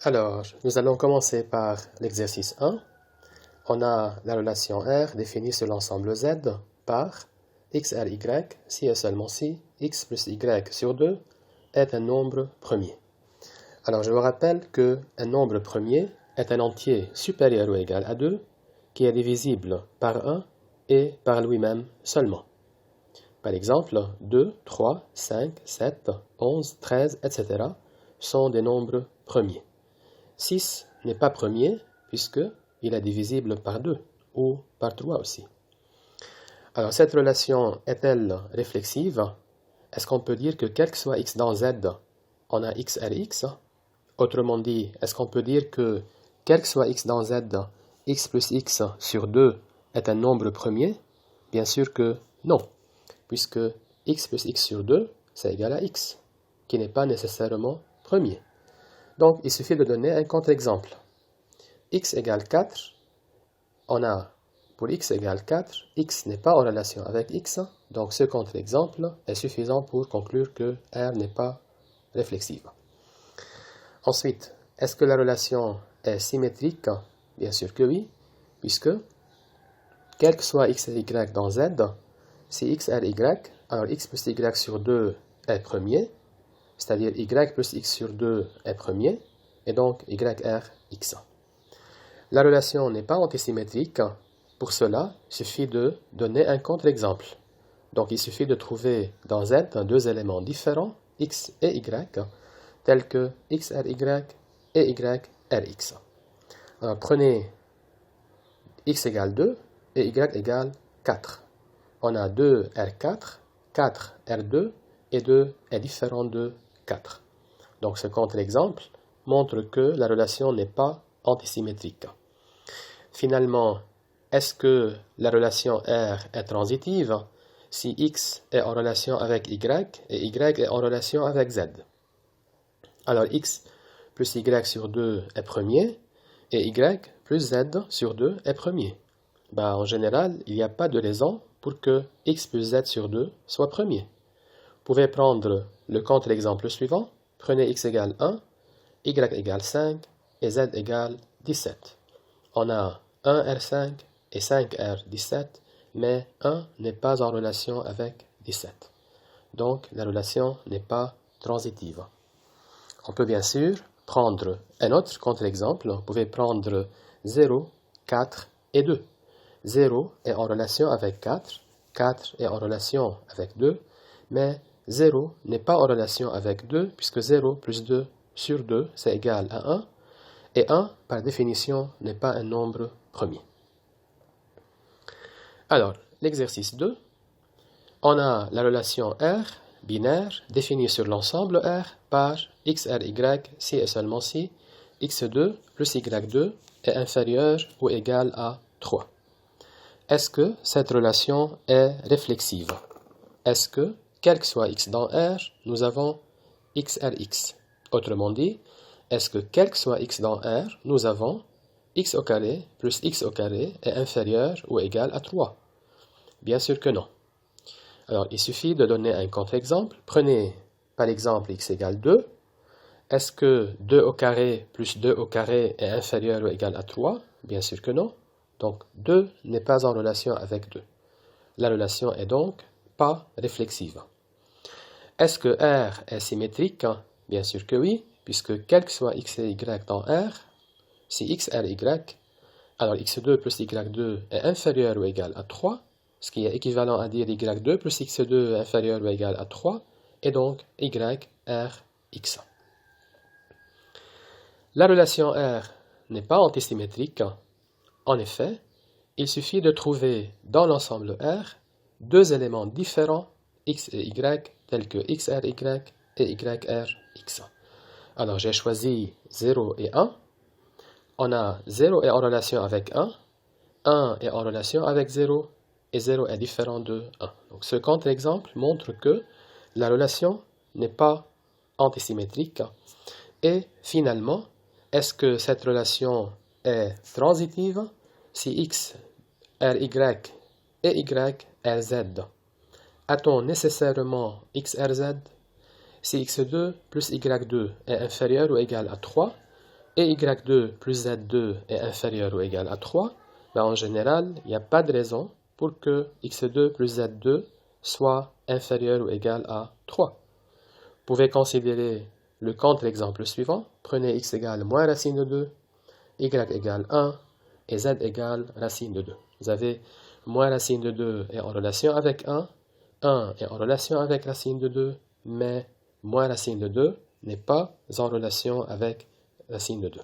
Alors, nous allons commencer par l'exercice 1. On a la relation R définie sur l'ensemble Z par XRY si et seulement si x plus y sur 2 est un nombre premier. Alors, je vous rappelle qu'un nombre premier est un entier supérieur ou égal à 2 qui est divisible par 1 et par lui-même seulement. Par exemple, 2, 3, 5, 7, 11, 13, etc. sont des nombres premiers. 6 n'est pas premier puisqu'il est divisible par 2 ou par 3 aussi. Alors cette relation est-elle réflexive? Est-ce qu'on peut dire que quel que soit x dans z, on a xrx? Autrement dit, est-ce qu'on peut dire que quel que soit x dans z, x plus x sur 2 est un nombre premier? Bien sûr que non, puisque x plus x sur 2, c'est égal à x, qui n'est pas nécessairement premier. Donc, il suffit de donner un contre-exemple. X égale 4, on a, pour x égale 4, x n'est pas en relation avec x, donc ce contre-exemple est suffisant pour conclure que R n'est pas réflexive. Ensuite, est-ce que la relation est symétrique? Bien sûr que oui, puisque, quel que soit x et y dans z, si x est y, alors x plus y sur 2 est premier, c'est-à-dire y plus x sur 2 est premier, et donc yr x. La relation n'est pas antisymétrique. Pour cela, il suffit de donner un contre-exemple. Donc il suffit de trouver dans Z deux éléments différents, x et y, tels que xry et yrx. Alors prenez x égale 2 et y égale 4. On a 2r4, 4r2 et 2 est différent de 4. Donc ce contre-exemple montre que la relation n'est pas antisymétrique. Finalement, est-ce que la relation R est transitive si x est en relation avec y et y est en relation avec z? Alors x plus y sur 2 est premier et y plus z sur 2 est premier. En général, il n'y a pas de raison pour que x plus z sur 2 soit premier. Vous pouvez prendre le contre-exemple suivant. Prenez x égale 1, y égale 5 et z égale 17. On a 1R5 et 5R17, mais 1 n'est pas en relation avec 17. Donc, la relation n'est pas transitive. On peut bien sûr prendre un autre contre-exemple. Vous pouvez prendre 0, 4 et 2. 0 est en relation avec 4, 4 est en relation avec 2, mais 0 n'est pas en relation avec 2, puisque 0 plus 2 sur 2, c'est égal à 1, et 1, par définition, n'est pas un nombre premier. Alors, l'exercice 2, on a la relation R, binaire, définie sur l'ensemble R par xry si et seulement si x2 plus y2 est inférieur ou égal à 3. Est-ce que cette relation est réflexive? Est-ce que, quel que soit x dans R, nous avons xrx? Autrement dit, est-ce que quel que soit x dans R, nous avons x au carré plus x au carré est inférieur ou égal à 3? Bien sûr que non. Alors, il suffit de donner un contre-exemple. Prenez, par exemple, x égale 2. Est-ce que 2 au carré plus 2 au carré est inférieur ou égal à 3? Bien sûr que non. Donc, 2 n'est pas en relation avec 2. La relation est donc pas réflexive. Est-ce que R est symétrique? Bien sûr que oui, puisque quel que soit x et y dans R, si x est y, alors x2 plus y2 est inférieur ou égal à 3, ce qui est équivalent à dire y2 plus x2 est inférieur ou égal à 3, et donc yrx. La relation R n'est pas antisymétrique. En effet, il suffit de trouver dans l'ensemble R deux éléments différents, x et y, tels que xry et yrx. Alors j'ai choisi 0 et 1. On a 0 est en relation avec 1 est en relation avec 0, et 0 est différent de 1. Donc ce contre-exemple montre que la relation n'est pas antisymétrique. Et finalement, est-ce que cette relation est transitive si x ry et y rz? A-t-on nécessairement xrz? Si x2 plus y2 est inférieur ou égal à 3, et y2 plus z2 est inférieur ou égal à 3, ben en général, il n'y a pas de raison pour que x2 plus z2 soit inférieur ou égal à 3. Vous pouvez considérer le contre-exemple suivant. Prenez x égale moins racine de 2, y égale 1 et z égale racine de 2. Vous avez moins racine de 2 est en relation avec 1 est en relation avec racine de 2, mais moins racine de 2 n'est pas en relation avec racine de 2.